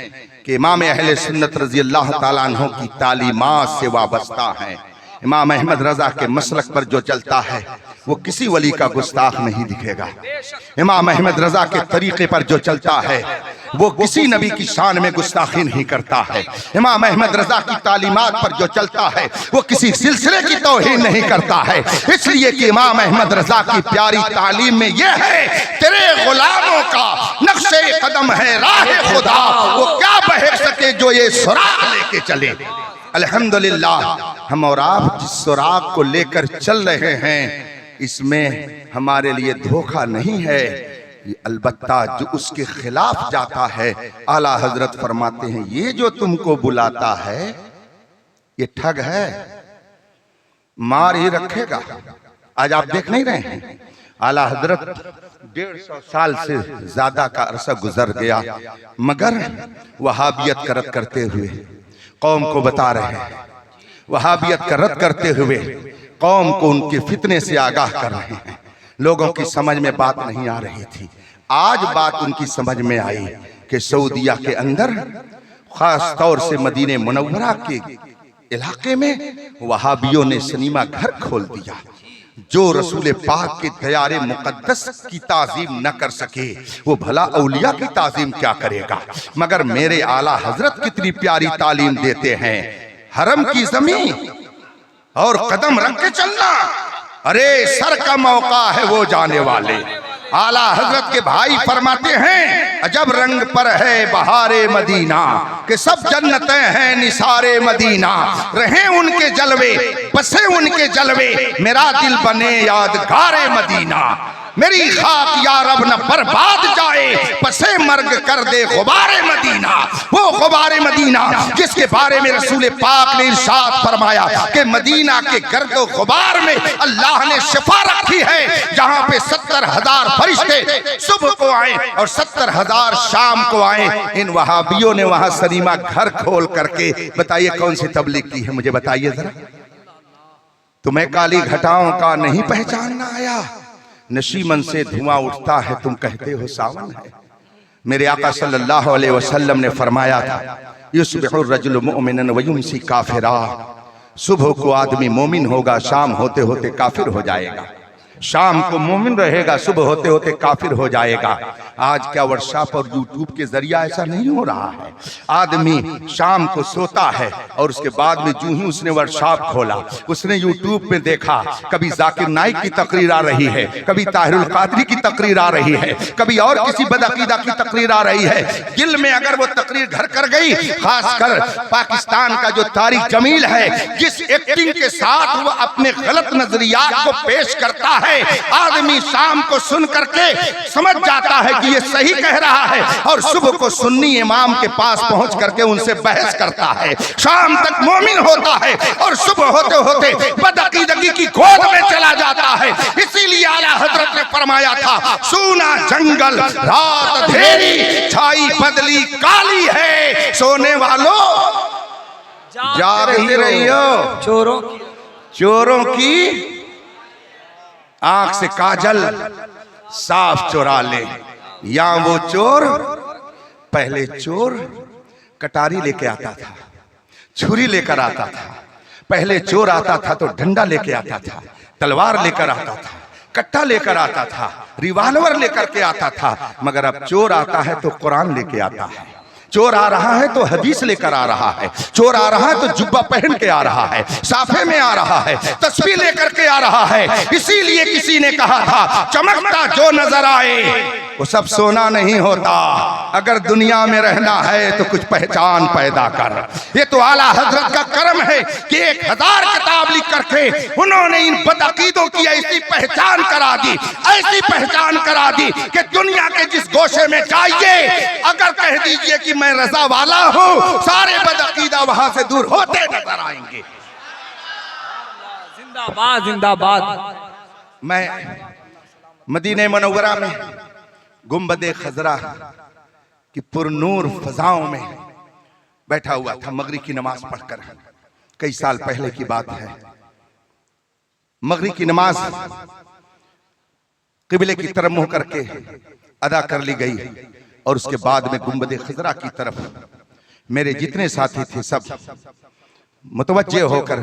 कि इमाम अहले सुन्नत रजी अल्लाह ताला अन्हु की तालीमात से वाबस्ता हैं। इमाम अहमद रजा के मसलक पर जो चलता है वो किसी वली का गुस्ताख नहीं दिखेगा। इमाम अहमद रजा के तरीके पर जो चलता है वो किसी नबी की शान में गुस्ताखी नहीं करता है। इमाम अहमद रजा की तालीमात पर जो चलता है वो किसी सिलसिले की तौहीन नहीं करता है। इसलिए कि इमाम अहमद रजा की प्यारी तालीम में यह है, तेरे गुलामों का नक्शे कदम है राह खुदा, वो क्या बह सके जो ये सुराग लेके चले। अल्हम्दुलिल्लाह, हम और आप जिस सुराग को लेकर चल रहे हैं इसमें हमारे लिए धोखा नहीं है, ये अलबत्ता जो उसके खिलाफ जाता है, आला हजरत फरमाते हैं ये जो तुमको बुलाता है ये ठग है, मार ही रखेगा। आज आप देख नहीं रहे हैं, आला हजरत 150 साल से ज्यादा का अरसा गुजर गया मगर वहाबियत का रद्द करते हुए कौम को बता रहे हैं, वहाबियत का रद्द करते हुए कौम को उनके फितने से आगाह कर रहे हैं। लोगों की समझ में बात नहीं आ रही थी, आज बात उनकी समझ में आई कि सऊदिया के अंदर खास तौर से मदीने मुनव्वरा के इलाके में वहाबियों ने सिनेमा घर खोल दिया। जो रसूल पाक के दयारे मुकद्दस की ताजीम न कर सके वो भला औलिया की ताजीम क्या करेगा। मगर मेरे आला हजरत कितनी प्यारी तालीम देते हैं, हरम की जमीन और कदम रख के चलना, अरे सर का मौका है वो जाने वाले। आला हजरत के भाई फरमाते हैं, अजब रंग पर है बहारे मदीना के सब जन्नतें हैं निसारे मदीना, रहे उनके जलवे बसे उनके जलवे, मेरा दिल बने यादगारे मदीना। मेरी खाक या रब न बर्बाद जाए, पसे मर्ग कर दे गुबारे मदीना। वो गुबारे मदीना जिसके बारे में रसूल पाक ने इरशाद फरमाया कि मदीना के गर्दो गुबार में अल्लाह ने शिफा रखी है, जहां पे 70,000 फरिश्ते सुबह को आए और 70,000 शाम को आए। इन वहाबियों ने वहां सिनेमा घर खोल करके, बताइए कौन सी तबलीग की है, मुझे बताइए जरा। तुम्हें काली घटाओं का नहीं पहचानना आया, नशीमन से धुआं उठता है तुम कहते हो सावन है। मेरे आका सल्लल्लाहु अलैहि वसल्लम ने फरमाया था, युस्बिहुर रजुलु मुमिनन व युमसी काफिरा, सुबह को आदमी मोमिन होगा, शाम होते होते काफिर हो जाएगा। शाम को मोमिन रहेगा, सुबह होते होते काफिर हो जाएगा। आज क्या व्हाट्सएप और यूट्यूब के जरिए ऐसा नहीं हो रहा है। आदमी शाम को सोता है और उसके बाद में जो ही उसने व्हाट्सएप खोला, उसने यूट्यूब में देखा, कभी जाकिर नाइक की तकरीर आ रही है, कभी ताहिरुल कादरी की तकरीर आ रही है, कभी और किसी बदअकीदा की तकरीर आ रही है। दिल में अगर वो तकरीर घर कर गई, खासकर पाकिस्तान का जो तारिक जमील है, जिस एक्टिंग के साथ वो अपने गलत नजरियात को पेश करता है, आदमी शाम को सुन करके समझ जाता है कि ये सही कह रहा है और सुबह को सुन्नी इमाम के पास पहुंच करके उनसे बहस करता है। शाम तक मोमिन होता है और सुबह होते होते बदअकीदगी की गोद में चला जाता है। इसीलिए आला हजरत ने फरमाया था, सूना जंगल रात अंधेरी, छाई बदली काली है, सोने वालों जागते रहियो, चोरों की आंख से काजल साफ चुरा ले। या वो चोर, पहले चोर कटारी लेके आता था, छुरी लेकर आता था। पहले चोर आता था तो डंडा लेके आता था, तलवार लेकर आता था, कट्टा लेकर आता था, रिवाल्वर लेकर के आता था। मगर अब चोर आता है तो कुरान लेके आता है, चोर आ रहा है तो हदीस लेकर आ रहा है, चोर आ रहा है तो जुब्बा पहन के आ रहा है, साफे में आ रहा है, तस्बीह लेकर के आ रहा है। इसीलिए किसी ने कहा था, चमकता जो नजर आए वो सब सोना नहीं होता। अगर दुनिया में रहना है तो कुछ पहचान पैदा कर। ये तो आला हजरत का करम है कि 1000 किताब लिख करके उन्होंने इन बदअकीदों की ऐसी पहचान करा दी, ऐसी पहचान करा दी कि दुनिया के जिस गोशे में जाइए, अगर कह दीजिए कि मैं रजा वाला हूं, सारे बदअकीदा वहां से दूर होते नजर आएंगे। जिंदाबाद जिंदाबाद। मैं मदीने मनव्वरा में गुंबदे खजरा की पुरनूर फजाओं में बैठा हुआ था मगरिब की नमाज पढ़कर। कई साल पहले की बात है। मगरिब की नमाज किबले की तरफ मुंह करके अदा कर ली गई और उसके बाद में गुंबदे खजरा की तरफ मेरे जितने साथी थे सब मुतवज्जे होकर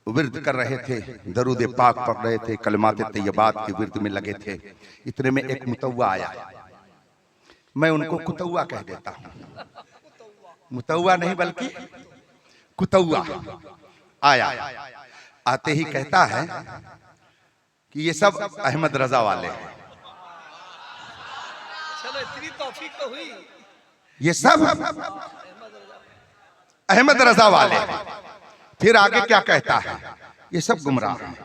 विर्द कर रहे थे, दरूद पाक पढ़ रहे थे, कलमात तैयबात के विर्द में लगे थे। इतने में एक मुतव्वा आया। मैं उनको कुतव्वा कह देता हूं, मुतव्वा नहीं बल्कि कुतव्वा आया। आते ही कहता है कि ये सब अहमद रजा वाले हैं। चलो इतनी तौफीक तो हुई। ये सब अहमद रजा वाले हैं। फिर आगे क्या कहता है, ये सब गुमराह हैं।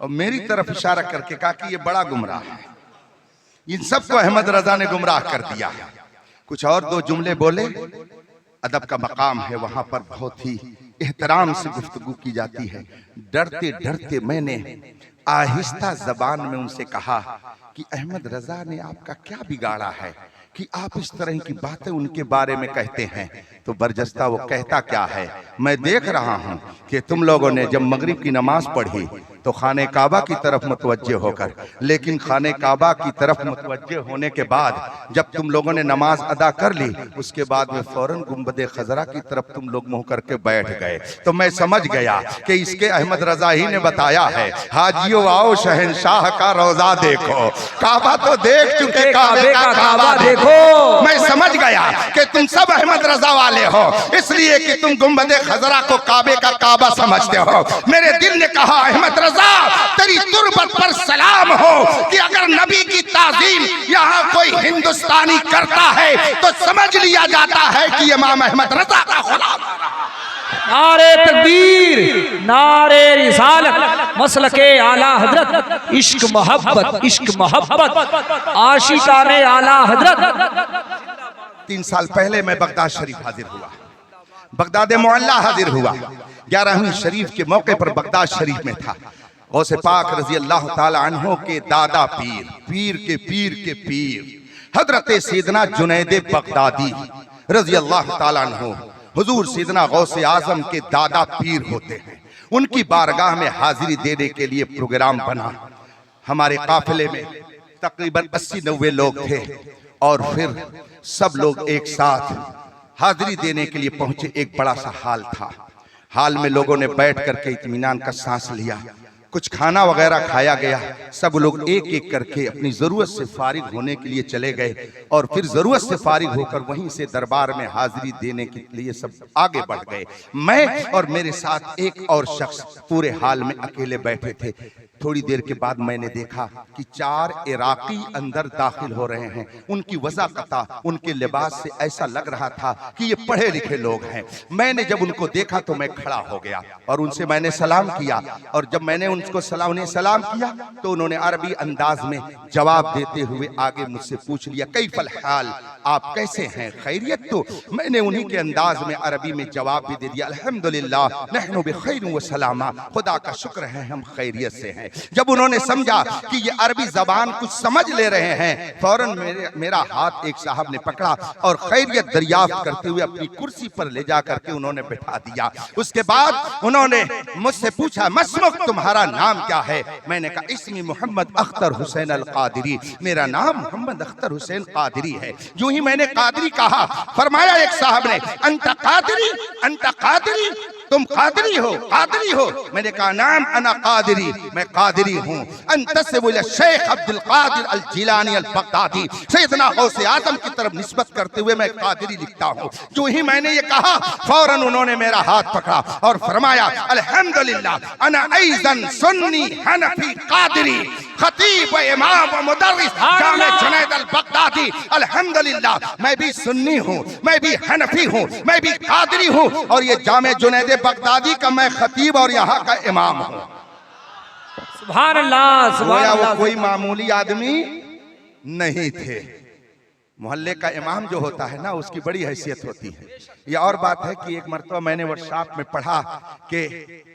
और मेरी तरफ इशारा करके कहा कि ये बड़ा गुमराह है। इन सबको अहमद रजा ने गुमराह कर दिया। कुछ और 2 जुमले बोले। अदब का मकाम है, वहां पर बहुत ही एहतराम से गुफ्तगू की जाती है। डरते डरते मैंने आहिस्ता जबान में उनसे कहा कि अहमद रजा ने आपका क्या बिगाड़ा है कि आप इस तरह की बातें उनके बारे में कहते हैं। तो बरजस्ता वो कहता क्या है, मैं देख रहा हूं कि तुम लोगों ने जब मगरिब की नमाज पढ़ी तो खाने काबा की तरफ मुतवज्जे होकर, लेकिन खाने काबा की तरफ मुतवज्जे होने के बाद जब तुम लोगों ने नमाज अदा कर ली, उसके बाद में फौरन गुंबदे खजरा की तरफ तुम लोग मुंह करके बैठ गए। तो मैं समझ गया कि इसके अहमद रजा ही ने बताया है, हाजियो आओ शहनशाह का रोजा देखो। काबा तो देख चुके, काबे का काबा देखो। मैं समझ गया कि तुम सब अहमद रजा वाले हो, इसलिए कि तुम गुंबदे खजरा को काबे का काबा समझते हो। मेरे दिल ने कहा, अहमद रजा तेरी तुरबत पर सलाम हो कि अगर नबी की ताज़ीम यहाँ कोई हिंदुस्तानी करता है तो समझ लिया जाता है कि इमाम अहमद रजा का गुलाम आ रहा। नारे तकबीर, नारे रिसालत, मसलके आला हजरत, इश्क मोहब्बत, आशिकाने आला हजरत। 3 साल पहले मैं बगदाद शरीफ हाजिर हुआ, बगदाद मोहल्ला हाजिर हुआ। 11वीं शरीफ के मौके पर बगदाद शरीफ में था। गौसे पाक रजी अल्लाह ताला अन्हो के दादा पीर, पीर के पीर के पीर हजरत सैयदना जुनैद बगदादी रजी अल्लाह ताला अन्हो हुजूर सैयदना गौसे आजम के दादा पीर होते हैं। उनकी बारगाह में हाजिरी देने के लिए प्रोग्राम बना। हमारे काफिले में तकरीबन 80-90 लोग थे और फिर सब लोग एक साथ हाजिरी देने के लिए पहुंचे। एक बड़ा सा हाल था। हाल में लोगों ने बैठ करके इत्मीनान का सांस लिया। कुछ खाना वगैरह खाया गया। सब लोग एक एक करके अपनी जरूरत से फारिग होने के लिए चले गए और फिर जरूरत से फारिग होकर वहीं से दरबार में हाजिरी देने के लिए सब आगे बढ़ गए। मैं और मेरे साथ एक और शख्स पूरे हाल में अकेले बैठे थे। थोड़ी देर के बाद मैंने देखा कि 4 इराकी अंदर दाखिल हो रहे हैं। उनकी वज़ाक़ता, उनके लिबास से ऐसा लग रहा था कि ये पढ़े लिखे लोग हैं। मैंने जब उनको देखा तो मैं खड़ा हो गया और उनसे मैंने सलाम किया। और जब मैंने उनको सलाम किया तो उन्होंने अरबी अंदाज में जवाब देते हुए आगे मुझसे पूछ लिया, कैफल हाल, आप कैसे हैं, खैरियत? तो मैंने उन्हीं के अंदाज में अरबी में जवाब भी दे दिया, अल्हम्दुलिल्लाह नहनु बिखैर व सलामा, खुदा का शुक्र है हम खैरियत से हैं। जब उन्होंने समझा कि ये अरबी जबान कुछ समझ ले रहे हैं, फौरन मेरा हाथ एक साहब ने पकड़ा और खैरियत दरियाफ्त करते हुए अपनी कुर्सी पर ले जा करके उन्होंने बैठा दिया। उसके बाद उन्होंने मुझसे पूछा, मस्मुक, तुम्हारा नाम क्या है? मैंने कहा, इस्मी मोहम्मद अख्तर हुसैन अल कादरी, मेरा नाम मोहम्मद अख्तर हुसैन कादरी है। जो ही मैंने कादरी कहा, फरमाया एक साहब ने, अंत कादरी, अंत कादरी, तुम कादरी हो, कादरी हो? मैंने कहा, नाम अना कादरी, मैं कादरी हूँ। अंत से बोले शेख अब्दुल कादिर अल जिलानी अल बगदादी, सैयदना गौसे आजम की तरफ निस्बत करते हुए मैं कादरी लिखता हूँ। जो ही मैंने ये कहा, फौरन उन्होंने मेरा हाथ पकड़ा और फरमाया, अल्हम्दुलिल्लाह अना ऐज़न सुन्नी हनफी कादरी, खतीब व इमाम व मुदर्रिस जामे जुनैद अल बगदादी। अल्हम्दुलिल्लाह, मैं भी सुन्नी हूँ, मैं भी हनफी हूँ, मैं भी कादरी हूँ, और ये जामे जुनैद बगदादी का मैं खतीब और यहाँ का इमाम हूँ। सुभान अल्लाह, सुभान अल्लाह। वो कोई मामूली आदमी नहीं थे। मोहल्ले का इमाम जो होता है ना, उसकी बड़ी हैसियत होती है। ये और बात है कि एक मरतबा मैंने वर्कशॉप में पढ़ा कि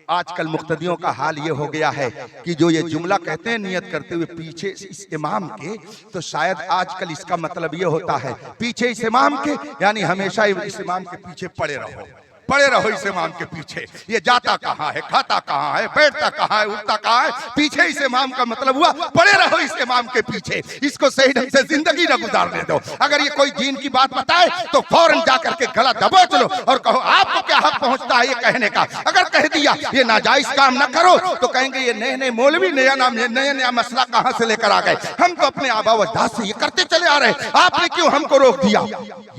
आजकल मुक्तदियों का हाल ये हो गया है कि जो ये जुमला कहते हैं नियत करते हुए पीछे इस इमाम के, तो शायद आजकल इसका मतलब ये होता है पीछे इस इमाम के, यानी हमेशा इस इमाम के पीछे पड़े रहो, पड़े रहो इस इमाम के पीछे। ये जाता कहाँ है, खाता कहाँ है, बैठता कहाँ है, उठता कहाँ है, पीछे इस इमाम का मतलब हुआ पड़े रहो इस इमाम के पीछे। इसको सही ढंग से जिंदगी न गुजारने दो। अगर ये कोई दीन की बात बताए तो फौरन जाकर के गला दबोच लो और कहो आपको क्या हक पहुंचता है ये कहने का। अगर कह दिया ये नाजायज काम न करो तो कहेंगे ये नए नए मौलवी नया नया मसला कहाँ से लेकर आ गए, हम तो अपने आबा व अजदाद से ये करते चले आ रहे, आपने क्यों हमको रोक दिया।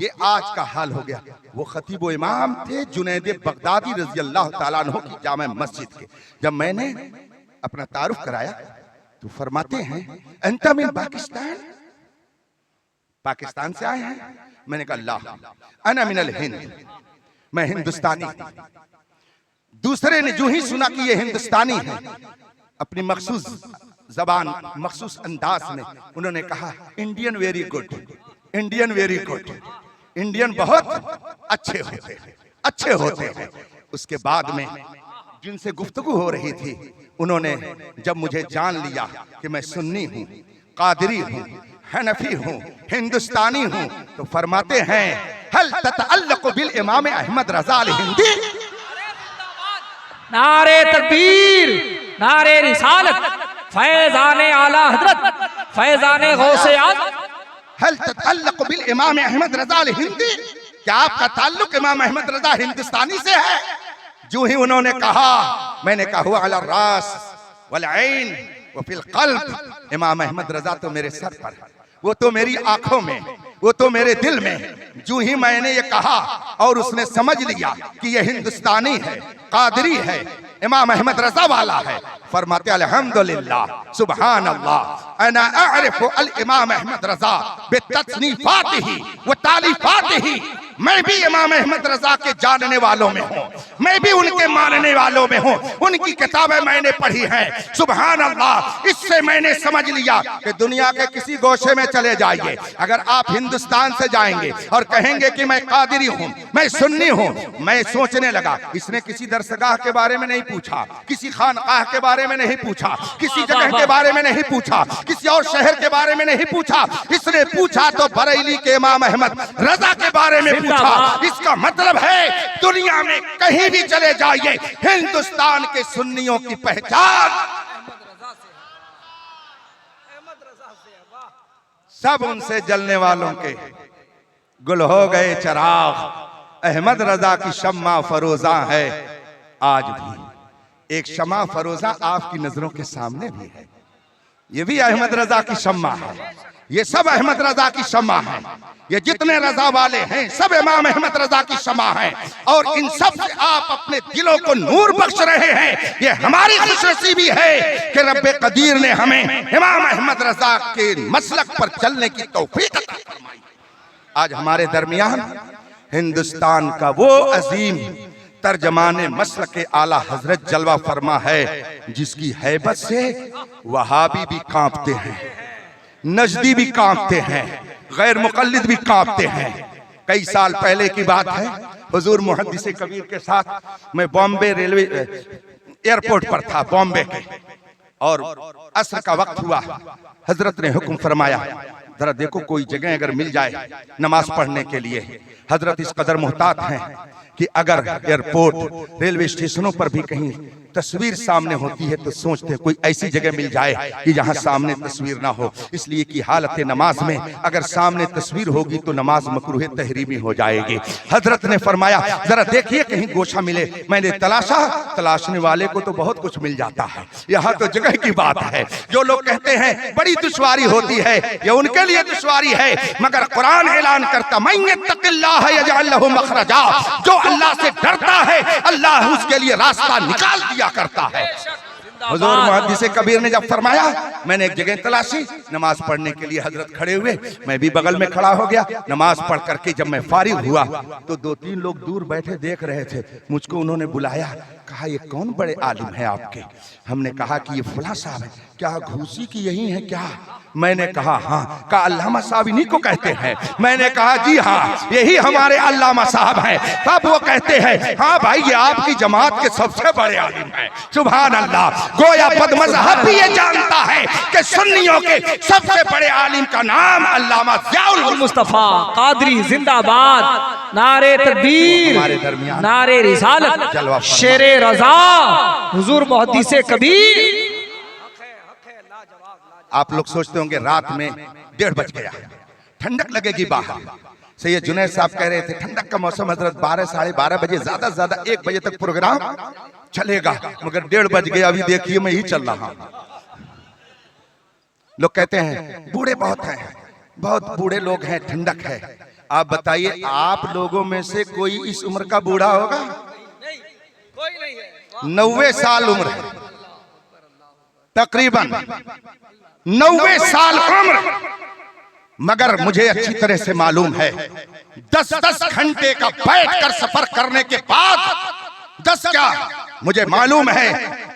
ये आज का हाल हो गया। वो खतीब व इमाम थे जुनैद बगदादी रजी अल्लाह ताला अन्हु की जामा मस्जिद के। जब मैंने अपना तारुफ कराया तो फरमाते हैं अंता मिन पाकिस्तान, पाकिस्तान से आए हैं। मैंने कहा अल्लाह अना मिनल हिंद, मैं हिंदुस्तानी। दूसरे ने जो ही सुना कि ये हिंदुस्तानी है, अपनी मखसूस जबान मखसूस अंदाज में उन्होंने कहा Indian very good, Indian very good, Indian बहुत अच्छे होते हैं, अच्छे होते हैं। उसके बाद में जिनसे गुफ्तगू हो रही थी उन्होंने जब मुझे जान लिया कि मैं सुन्नी हूँ, कादरी हूँ, हनफी हूँ, हिंदुस्तानी हूँ, तो फरमाते हैं हल ततअल्लक़ु बिल इमाम अहमद रज़ा अल हिंदी। नारे तकबीर, नारे रिसालत, फैज़ाने आला हजरत, फैज़ाने गौसे आज़म। हल ततअल्लक़ु बिल इमाम अहमद रज़ा अल हिंदी, क्या आपका ताल्लुक इमाम अहमद रज़ा हिंदुस्तानी से है। जो ही उन्होंने कहा मैंने कहा हुआ अला रास वल ऐन व फिल क़ल्ब, इमाम अहमद रज़ा तो मेरे सर पर है, वो तो मेरी आंखों में, वो तो मेरे दिल में। जो ही मैंने ये कहा और उसने समझ लिया कि ये हिंदुस्तानी है, कादरी है, इमाम अहमद रज़ा वाला है, फरमाते अल्हम्दुलिल्लाह सुभान अल्लाह अना अअरिफु अल इमाम अहमद रज़ा बितस्नीफातिही व तालीफातिही। मैं भी इमाम अहमद रज़ा के जानने वालों में हूँ, मैं भी उनके मानने वालों में हूँ, उनकी किताबें मैंने पढ़ी हैं। सुभान अल्लाह, इससे मैंने समझ लिया कि दुनिया के किसी गोशे में चले जाइए, अगर आप हिंदुस्तान से जाएंगे और कहेंगे कि मैं कादरी हूँ, मैं सुन्नी हूँ। मैं सोचने लगा इसने किसी दरसगाह के बारे में नहीं पूछा, किसी खानकाह के बारे में नहीं पूछा, किसी जगह के बारे में नहीं पूछा, किसी और शहर के बारे में नहीं पूछा, इसने पूछा तो बरेली के इमाम अहमद रज़ा के बारे में पूछा। इसका मतलब है दुनिया में कहीं भी चले जाइए, हिंदुस्तान के सुन्नियों की पहचान सब उनसे जलने वालों के गुल हो गए चिराग। अहमद रज़ा की शम्मा फरोजा है आज भी, एक शम्मा फरोजा आपकी नजरों के सामने भी है। ये भी अहमद रज़ा की शम्मा है, ये सब अहमद रज़ा की शम्मा है। ये जितने रज़ा वाले हैं सब इमाम अहमद रज़ा की शम्मा है, और इन सब से आप अपने दिलों को नूर बख्श रहे हैं। ये हमारी खुशनसीबी है कि रब्बे कदीर ने हमें इमाम अहमद रज़ा के मसलक पर चलने की तौफीक अता फरमाई। आज हमारे दरमियान हिंदुस्तान का वो अजीम तर्जमाने मसलक के आला हजरत जलवा फरमा है, जिसकी हैबत से वहाबी भी कांपते हैं, नजदी भी कांपते हैं, गैर मुकल्लिद भी कांपते हैं। कई साल पहले की बात है, हुजूर मुहद्दिस कबीर के साथ मैं बॉम्बे रेलवे एयरपोर्ट पर था, बॉम्बे के, और असर का वक्त हुआ। हजरत ने हुक्म फरमाया जरा देखो कोई जगह अगर मिल जाए नमाज पढ़ने के लिए। हजरत इस कदर मुहतात हैं कि अगर एयरपोर्ट रेलवे स्टेशनों पर भी कहीं तस्वीर सामने होती है तो सोचते कोई ऐसी जगह मिल जाए कि जहां सामने तस्वीर ना हो, इसलिए कि हालत नमाज में अगर सामने तस्वीर होगी तो नमाज मकरूह तहरीमी हो जाएगी। हजरत ने फरमाया जरा देखिए कहीं गोशा मिले। मैंने तलाशा, तलाशने वाले को तो बहुत कुछ मिल जाता है, यहाँ तो जगह की बात है। जो लोग कहते हैं बड़ी दुश्वारी होती है, ये उनके लिए दुश्वारी है, मगर कुरान ऐलान करता मन यत्तक़िल्लाह यजअल लहु मखरजा, जो अल्लाह से डरता है अल्लाह उसके लिए रास्ता निकाल दिया करता है। हुजूर मुहद्दिस कबीर ने जब फरमाया, मैंने एक जगह तलाशी, नमाज पढ़ने के लिए हजरत खड़े हुए, मैं भी बगल में खड़ा हो गया। नमाज पढ़ करके जब मैं फारिग हुआ तो 2-3 लोग दूर बैठे देख रहे थे। मुझको उन्होंने बुलाया, कहा ये कौन बड़े आलिम है आपके? हमने कहा कि ये फला साहब है। क्या घूसी की यही है क्या? मैंने कहा हाँ। कहा अल्लामा साहब इन्हीं को कहते हैं? मैंने कहा जी हाँ, यही हमारे अल्लामा साहब हैं। तब वो कहते हैं हाँ भाई ये आपकी जमात के सबसे बड़े आलिम हैं। सुभान अल्लाह। गोया बदमज़हब भी ये जानता है कि सुन्नियों के सबसे बड़े आलिम का नाम अल्लामा ज़ियाउल मुस्तफा कादरी जिंदाबाद, नारे तकबीर, हमारे दरमियान नारे रिसालत, जलवा शेरे रजा, हुजूर मुहद्दिस कबीर। आप लोग सोचते होंगे रात में 1:30 बज गया, ठंडक लगेगी बाहर। सैयद जुनैद साहब कह रहे थे ठंडक का मौसम हजरत 12 साढ़े 12 बजे, ज्यादा से ज्यादा 1 बजे तक प्रोग्राम चलेगा, मगर 1:30 बज गया। अभी देखिए मैं ही चल रहा हूं। लोग कहते हैं बूढ़े बहुत हैं, बहुत बूढ़े लोग हैं, ठंडक है। आप बताइए आप लोगों में से कोई इस उम्र का बूढ़ा होगा? कोई नहीं है। 90 साल उम्र है, तकरीबन 90 साल उम्र। मगर मुझे अच्छी तरह से मालूम है 10-10 घंटे का बैठकर सफर करने के बाद, 10 क्या मुझे मालूम है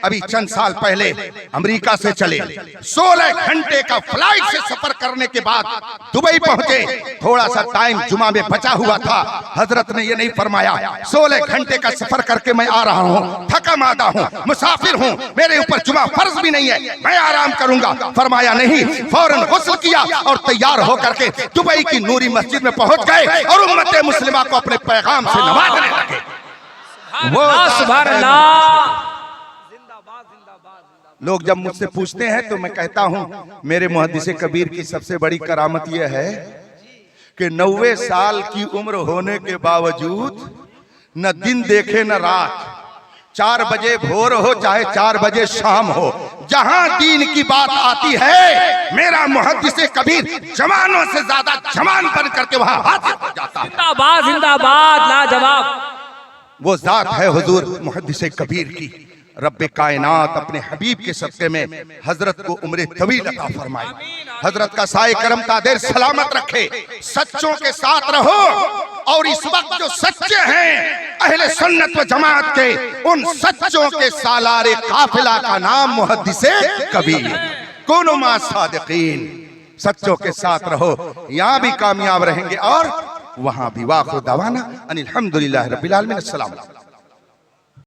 अभी चंद साल पहले अमेरिका से चले 16 घंटे का फ्लाइट से सफर करने के बाद दुबई पहुंचे। थोड़ा सा टाइम जुमा में बचा हुआ था, हजरत ने ये नहीं फरमाया 16 घंटे का सफर करके मैं आ रहा हूं, थका मादा हूं, मुसाफिर हूं, मेरे ऊपर जुमा फर्ज भी नहीं है, मैं आराम करूंगा। फरमाया नहीं, फौरन गुस्ल किया और तैयार होकर के दुबई की नूरी मस्जिद में पहुंच गए और उम्मत मुस्लिमा को अपने पैगाम से नवाजने लगे। वो सुभान अल्लाह। लोग जब मुझसे पूछते हैं तो मैं कहता हूं मेरे मुहद्दिस कबीर की सबसे बड़ी करामत यह है कि 90 साल की उम्र होने के बावजूद न दिन देखे न रात, 4 बजे भोर हो चाहे 4 बजे शाम हो, जहां दीन की बात आती है मेरा मुहद्दिस कबीर जवानों से ज्यादा जवान बन करके वहां हाजिर हो जाता है। जिंदाबाद जिंदाबाद, लाजवाब। वो जात है हुजूर मुहद्दिस कबीर की। रब्बे कायनात अपने हबीब के सदक़े में हजरत को उम्र तवील अता फरमाए, हजरत का साए करम तादेर सलामत रखे, सच्चों के साथ रहो। और इस वक्त जो सच्चे हैं अहले सुन्नत व जमात के, उन सच्चों के सालारे काफिला का नाम मुहद्दिस कबीर। कुनु मा सादिकीन, सच्चों के साथ रहो, यहाँ भी कामयाब रहेंगे और वहां भी। वाखिर दावाना अनिल हम्दुलिल्लाहि रब्बिल आलमीन। अस्सलाम।